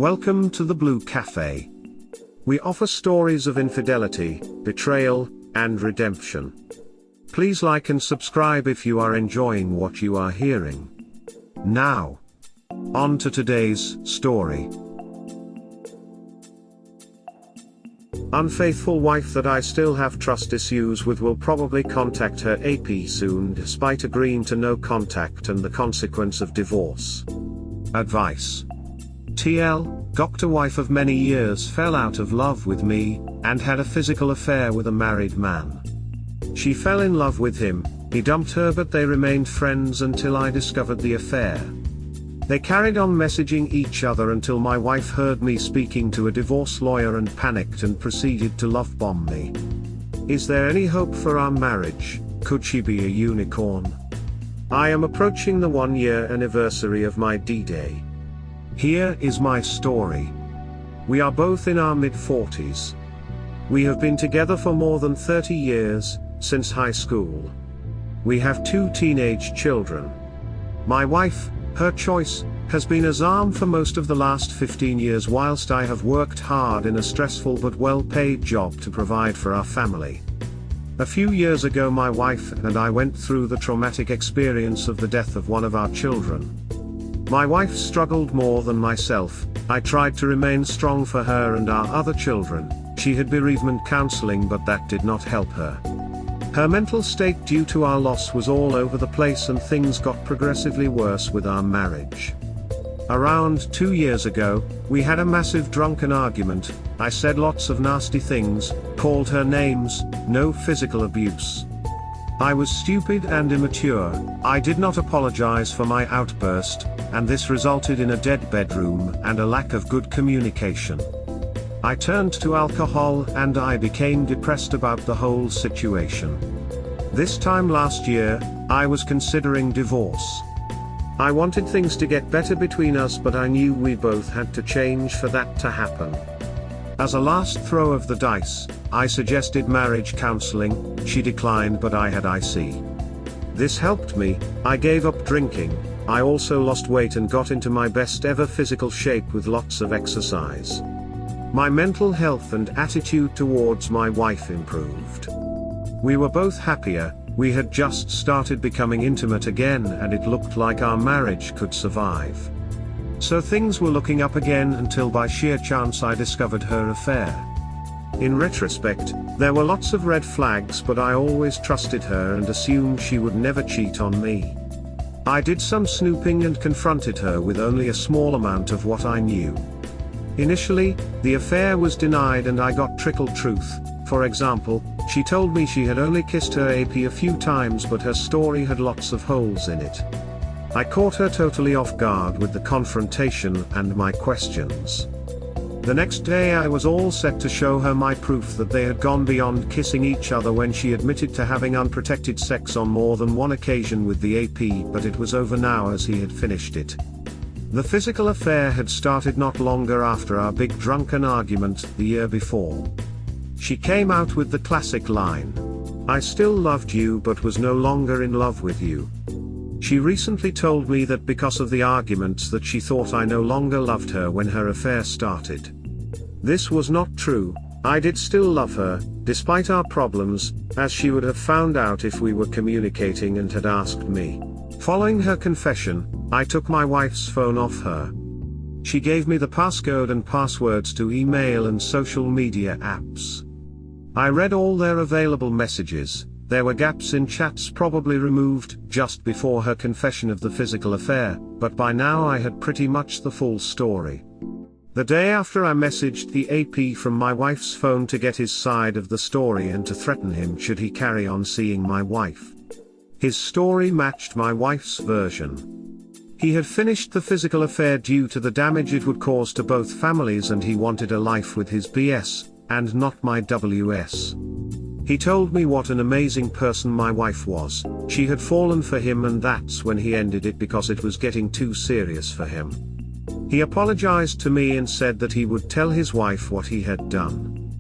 Welcome to the Blue Cafe. We offer stories of infidelity, betrayal, and redemption. Please like and subscribe if you are enjoying what you are hearing. Now, on to today's story. Unfaithful wife that I still have trust issues with will probably contact her AP soon despite agreeing to no contact and the consequence of divorce. Advice. TL, doctor wife of many years fell out of love with me, and had a physical affair with a married man. She fell in love with him, he dumped her but they remained friends until I discovered the affair. They carried on messaging each other until my wife heard me speaking to a divorce lawyer and panicked and proceeded to love bomb me. Is there any hope for our marriage? Could she be a unicorn? I am approaching the 1-year anniversary of my D-Day. Here is my story. We are both in our mid-40s. We have been together for more than 30 years, since high school. We have 2 teenage children. My wife, her choice, has been Azam for most of the last 15 years whilst I have worked hard in a stressful but well-paid job to provide for our family. A few years ago my wife and I went through the traumatic experience of the death of one of our children. My wife struggled more than myself. I tried to remain strong for her and our other children. She had bereavement counseling but that did not help her. Her mental state due to our loss was all over the place and things got progressively worse with our marriage. Around 2 years ago, we had a massive drunken argument. I said lots of nasty things, called her names, no physical abuse. I was stupid and immature. I did not apologize for my outburst, and this resulted in a dead bedroom and a lack of good communication. I turned to alcohol and I became depressed about the whole situation. This time last year, I was considering divorce. I wanted things to get better between us but I knew we both had to change for that to happen. As a last throw of the dice, I suggested marriage counseling. She declined but I had IC. This helped me. I gave up drinking. I also lost weight and got into my best ever physical shape with lots of exercise. My mental health and attitude towards my wife improved. We were both happier. We had just started becoming intimate again and it looked like our marriage could survive. So things were looking up again until by sheer chance I discovered her affair. In retrospect, there were lots of red flags but I always trusted her and assumed she would never cheat on me. I did some snooping and confronted her with only a small amount of what I knew. Initially, the affair was denied and I got trickle truth. For example, she told me she had only kissed her AP a few times but her story had lots of holes in it. I caught her totally off guard with the confrontation and my questions. The next day I was all set to show her my proof that they had gone beyond kissing each other when she admitted to having unprotected sex on more than one occasion with the AP but it was over now as he had finished it. The physical affair had started not longer after our big drunken argument the year before. She came out with the classic line, "I still loved you but was no longer in love with you." She recently told me that because of the arguments that she thought I no longer loved her when her affair started. This was not true. I did still love her, despite our problems, as she would have found out if we were communicating and had asked me. Following her confession, I took my wife's phone off her. She gave me the passcode and passwords to email and social media apps. I read all their available messages. There were gaps in chats probably removed just before her confession of the physical affair, but by now I had pretty much the full story. The day after I messaged the AP from my wife's phone to get his side of the story and to threaten him should he carry on seeing my wife. His story matched my wife's version. He had finished the physical affair due to the damage it would cause to both families and he wanted a life with his BS, and not my WS. He told me what an amazing person my wife was. She had fallen for him and that's when he ended it because it was getting too serious for him. He apologized to me and said that he would tell his wife what he had done.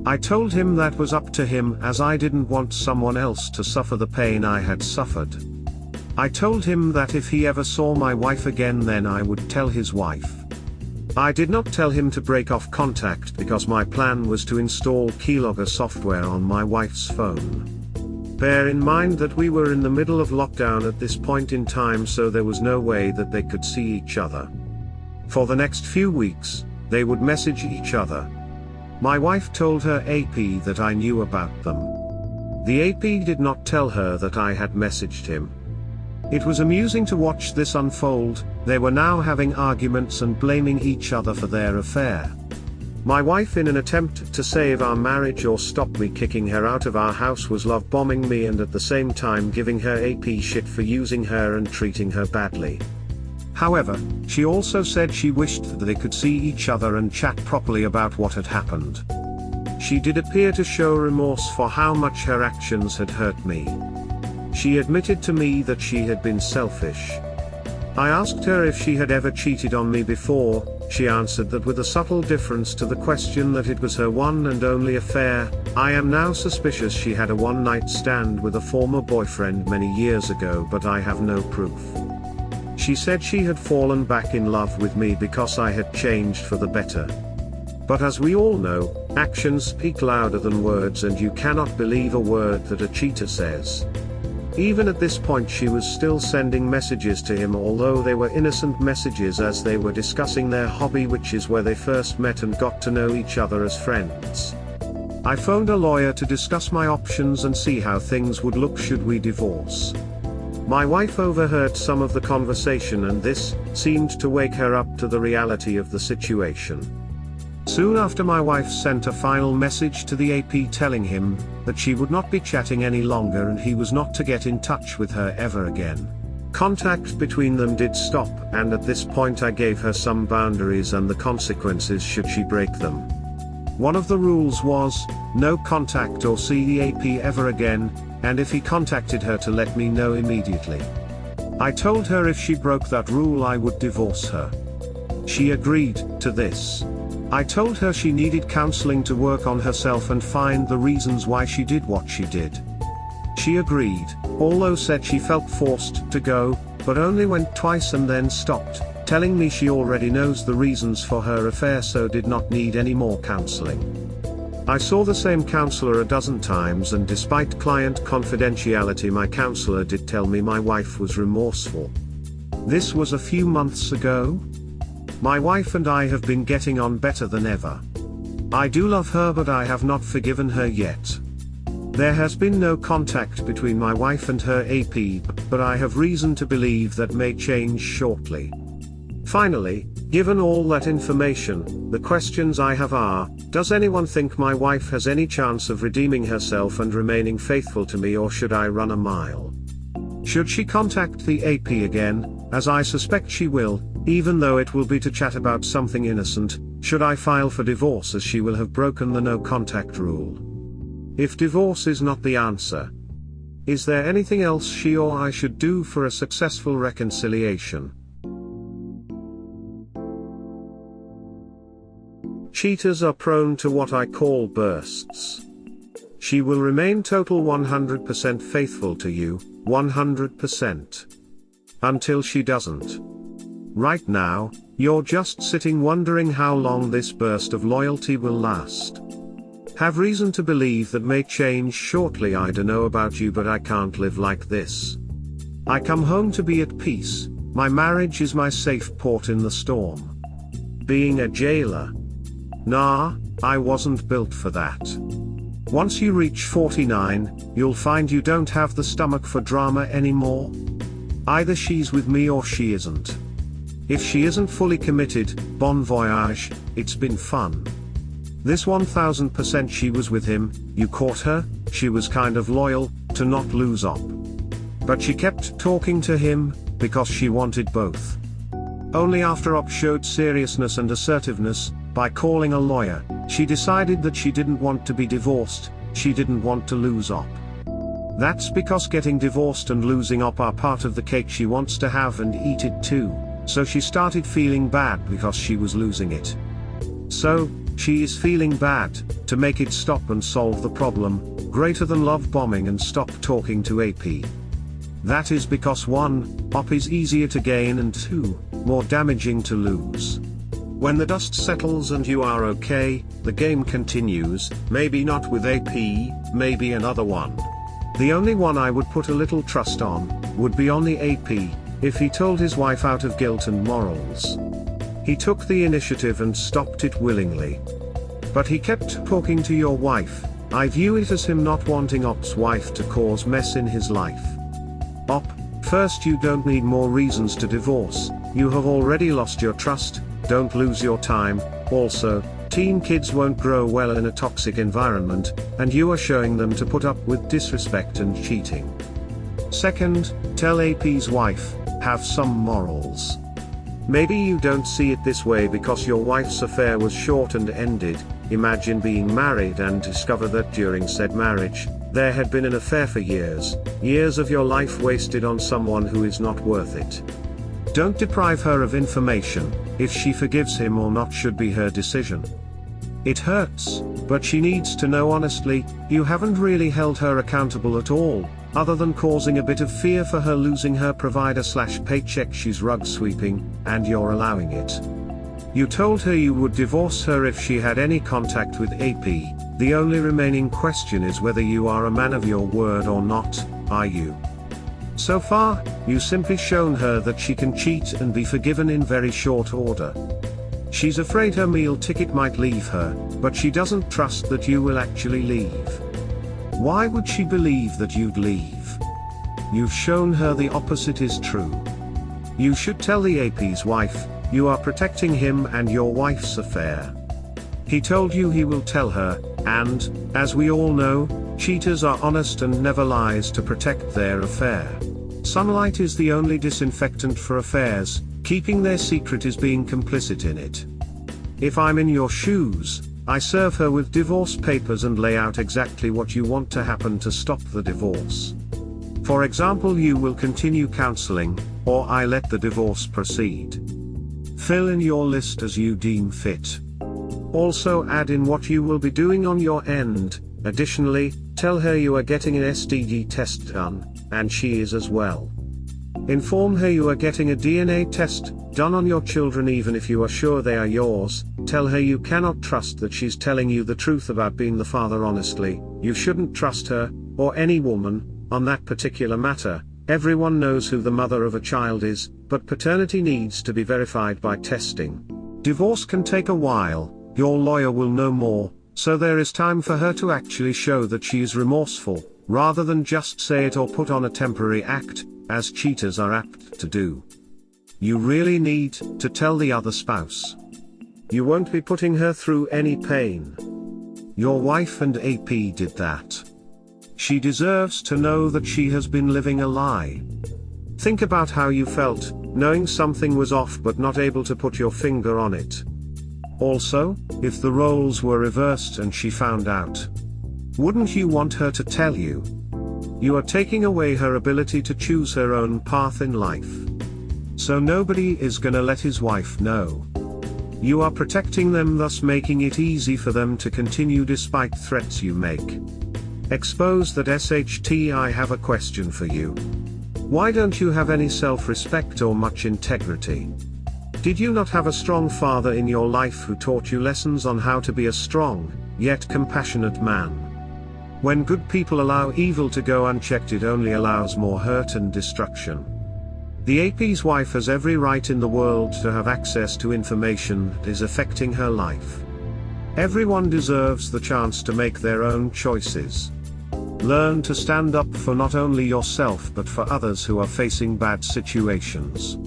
I told him that was up to him as I didn't want someone else to suffer the pain I had suffered. I told him that if he ever saw my wife again then I would tell his wife. I did not tell him to break off contact because my plan was to install keylogger software on my wife's phone. Bear in mind that we were in the middle of lockdown at this point in time, so there was no way that they could see each other. For the next few weeks, they would message each other. My wife told her AP that I knew about them. The AP did not tell her that I had messaged him. It was amusing to watch this unfold. They were now having arguments and blaming each other for their affair. My wife, in an attempt to save our marriage or stop me kicking her out of our house, was love bombing me and at the same time giving her AP shit for using her and treating her badly. However, she also said she wished that they could see each other and chat properly about what had happened. She did appear to show remorse for how much her actions had hurt me. She admitted to me that she had been selfish. I asked her if she had ever cheated on me before. She answered that with a subtle difference to the question, that it was her one and only affair. I am now suspicious she had a one-night stand with a former boyfriend many years ago, but I have no proof. She said she had fallen back in love with me because I had changed for the better. But as we all know, actions speak louder than words, and you cannot believe a word that a cheater says. Even at this point, she was still sending messages to him, although they were innocent messages, as they were discussing their hobby, which is where they first met and got to know each other as friends. I phoned a lawyer to discuss my options and see how things would look should we divorce. My wife overheard some of the conversation, and this seemed to wake her up to the reality of the situation. Soon after, my wife sent a final message to the AP telling him that she would not be chatting any longer and he was not to get in touch with her ever again. Contact between them did stop, and at this point I gave her some boundaries and the consequences should she break them. One of the rules was, no contact or see the AP ever again, and if he contacted her, to let me know immediately. I told her if she broke that rule I would divorce her. She agreed to this. I told her she needed counseling to work on herself and find the reasons why she did what she did. She agreed, although said she felt forced to go, but only went twice and then stopped, telling me she already knows the reasons for her affair, so did not need any more counseling. I saw the same counselor a dozen times, and despite client confidentiality, my counselor did tell me my wife was remorseful. This was a few months ago. My wife and I have been getting on better than ever. I do love her, but I have not forgiven her yet. There has been no contact between my wife and her AP, but I have reason to believe that may change shortly. Finally, given all that information, the questions I have are, does anyone think my wife has any chance of redeeming herself and remaining faithful to me, or should I run a mile? Should she contact the AP again, as I suspect she will, even though it will be to chat about something innocent? Should I file for divorce, as she will have broken the no contact rule? If divorce is not the answer, is there anything else she or I should do for a successful reconciliation? Cheaters are prone to what I call bursts. She will remain total 100% faithful to you, 100%. Until she doesn't. Right now, you're just sitting wondering how long this burst of loyalty will last. Have reason to believe that may change shortly. I don't know about you, but I can't live like this. I come home to be at peace. My marriage is my safe port in the storm. Being a jailer? Nah, I wasn't built for that. Once you reach 49, you'll find you don't have the stomach for drama anymore. Either she's with me or she isn't. If she isn't fully committed, bon voyage, it's been fun. This 1000% she was with him, you caught her, she was kind of loyal, to not lose up. But she kept talking to him, because she wanted both. Only after Op showed seriousness and assertiveness, by calling a lawyer, she decided that she didn't want to be divorced, she didn't want to lose Op. That's because getting divorced and losing Op are part of the cake she wants to have and eat it too, so she started feeling bad because she was losing it. So, she is feeling bad, to make it stop and solve the problem, greater than love bombing and stop talking to AP. That is because 1, Op is easier to gain, and 2, more damaging to lose. When the dust settles and you are okay, the game continues, maybe not with AP, maybe another one. The only one I would put a little trust on, would be on the AP, if he told his wife out of guilt and morals. He took the initiative and stopped it willingly. But he kept talking to your wife. I view it as him not wanting Op's wife to cause mess in his life. Op, first, you don't need more reasons to divorce, you have already lost your trust, don't lose your time. Also, teen kids won't grow well in a toxic environment, and you are showing them to put up with disrespect and cheating. Second, tell AP's wife, have some morals. Maybe you don't see it this way because your wife's affair was short and ended. Imagine being married and discover that during said marriage, there had been an affair for years, years of your life wasted on someone who is not worth it. Don't deprive her of information. If she forgives him or not should be her decision. It hurts, but she needs to know honestly, you haven't really held her accountable at all, other than causing a bit of fear for her losing her provider/paycheck she's rug sweeping, and you're allowing it. You told her you would divorce her if she had any contact with AP, the only remaining question is whether you are a man of your word or not, are you? So far, you simply shown her that she can cheat and be forgiven in very short order. She's afraid her meal ticket might leave her, but she doesn't trust that you will actually leave. Why would she believe that you'd leave? You've shown her the opposite is true. You should tell the AP's wife, you are protecting him and your wife's affair. He told you he will tell her, and, as we all know, cheaters are honest and never lies to protect their affair. Sunlight is the only disinfectant for affairs, keeping their secret is being complicit in it. If I'm in your shoes, I serve her with divorce papers and lay out exactly what you want to happen to stop the divorce. For example, you will continue counseling, or I let the divorce proceed. Fill in your list as you deem fit. Also add in what you will be doing on your end. Additionally, tell her you are getting an STD test done, and she is as well. Inform her you are getting a DNA test done on your children even if you are sure they are yours. Tell her you cannot trust that she's telling you the truth about being the father honestly. You shouldn't trust her, or any woman, on that particular matter. Everyone knows who the mother of a child is, but paternity needs to be verified by testing. Divorce can take a while, your lawyer will know more, so there is time for her to actually show that she is remorseful, rather than just say it or put on a temporary act, as cheaters are apt to do. You really need to tell the other spouse. You won't be putting her through any pain. Your wife and AP did that. She deserves to know that she has been living a lie. Think about how you felt, knowing something was off but not able to put your finger on it. Also, if the roles were reversed and she found out, wouldn't you want her to tell you? You are taking away her ability to choose her own path in life. So nobody is gonna let his wife know. You are protecting them, thus making it easy for them to continue despite threats you make. Expose that SHT. I have a question for you. Why don't you have any self-respect or much integrity? Did you not have a strong father in your life who taught you lessons on how to be a strong, yet compassionate man? When good people allow evil to go unchecked, it only allows more hurt and destruction. The AP's wife has every right in the world to have access to information that is affecting her life. Everyone deserves the chance to make their own choices. Learn to stand up for not only yourself but for others who are facing bad situations.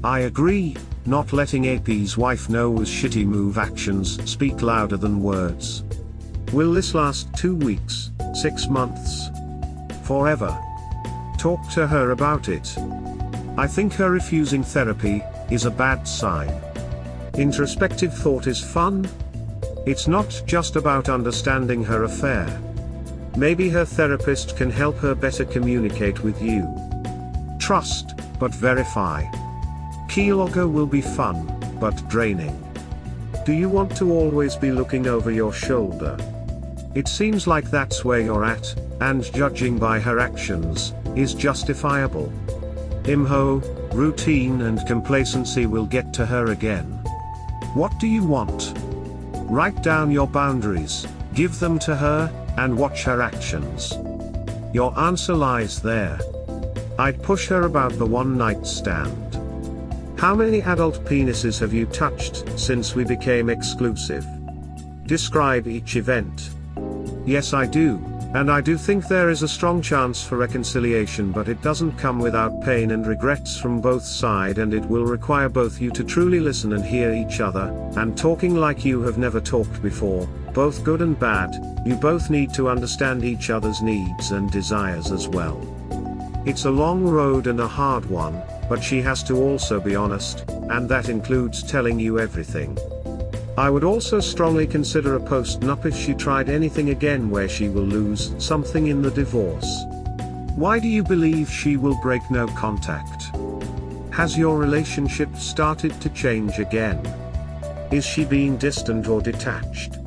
I agree, not letting AP's wife know was shitty move. Actions speak louder than words. Will this last 2 weeks, 6 months? Forever? Talk to her about it. I think her refusing therapy is a bad sign. Introspective thought is fun. It's not just about understanding her affair. Maybe her therapist can help her better communicate with you. Trust, but verify. Keylogger will be fun, but draining. Do you want to always be looking over your shoulder? It seems like that's where you're at, and judging by her actions, is justifiable. Routine and complacency will get to her again. What do you want? Write down your boundaries, give them to her, and watch her actions. Your answer lies there. I'd push her about the one-night stand. How many adult penises have you touched since we became exclusive? Describe each event. Yes, I do, and I do think there is a strong chance for reconciliation, but it doesn't come without pain and regrets from both sides, and it will require both you to truly listen and hear each other, and talking like you have never talked before, both good and bad. You both need to understand each other's needs and desires as well. It's a long road and a hard one, but she has to also be honest, and that includes telling you everything. I would also strongly consider a post-nup if she tried anything again where she will lose something in the divorce. Why do you believe she will break no contact? Has your relationship started to change again? Is she being distant or detached?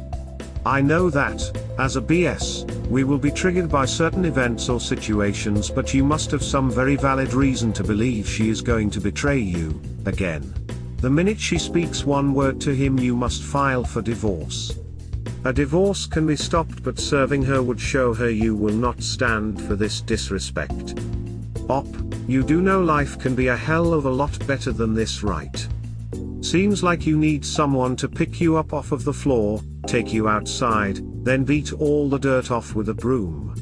I know that, as a BS, we will be triggered by certain events or situations, but you must have some very valid reason to believe she is going to betray you again. The minute she speaks one word to him, you must file for divorce. A divorce can be stopped, but serving her would show her you will not stand for this disrespect. Op, you do know life can be a hell of a lot better than this, right? Seems like you need someone to pick you up off of the floor, take you outside, then beat all the dirt off with a broom.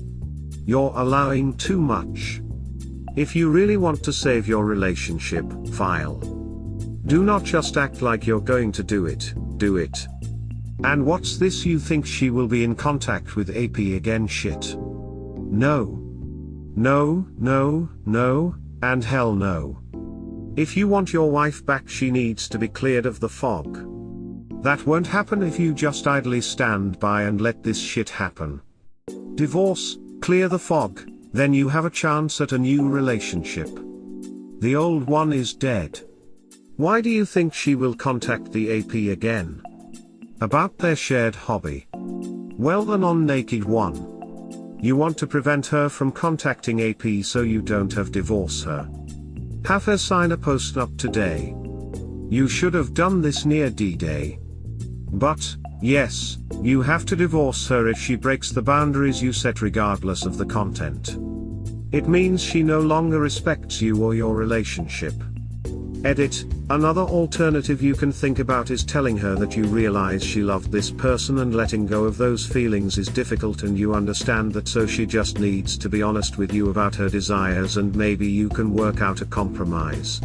You're allowing too much. If you really want to save your relationship, file. Do not just act like you're going to do it, do it. And what's this, you think she will be in contact with AP again? Shit. No. No, no, no, and hell no. If you want your wife back, she needs to be cleared of the fog. That won't happen if you just idly stand by and let this shit happen. Divorce, clear the fog, then you have a chance at a new relationship. The old one is dead. Why do you think she will contact the AP again? About their shared hobby. Well, the non-naked one. You want to prevent her from contacting AP so you don't have divorce her. Have her sign a post-nup today. You should have done this near D-Day. But, yes, you have to divorce her if she breaks the boundaries you set regardless of the content. It means she no longer respects you or your relationship. Edit, another alternative you can think about is telling her that you realize she loved this person and letting go of those feelings is difficult, and you understand that, so she just needs to be honest with you about her desires, and maybe you can work out a compromise.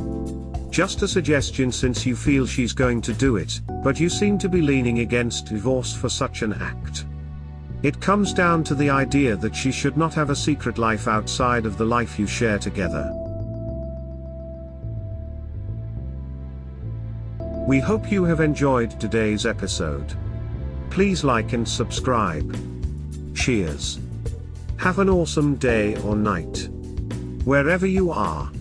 Just a suggestion, since you feel she's going to do it, but you seem to be leaning against divorce for such an act. It comes down to the idea that she should not have a secret life outside of the life you share together. We hope you have enjoyed today's episode. Please like and subscribe. Cheers. Have an awesome day or night, wherever you are.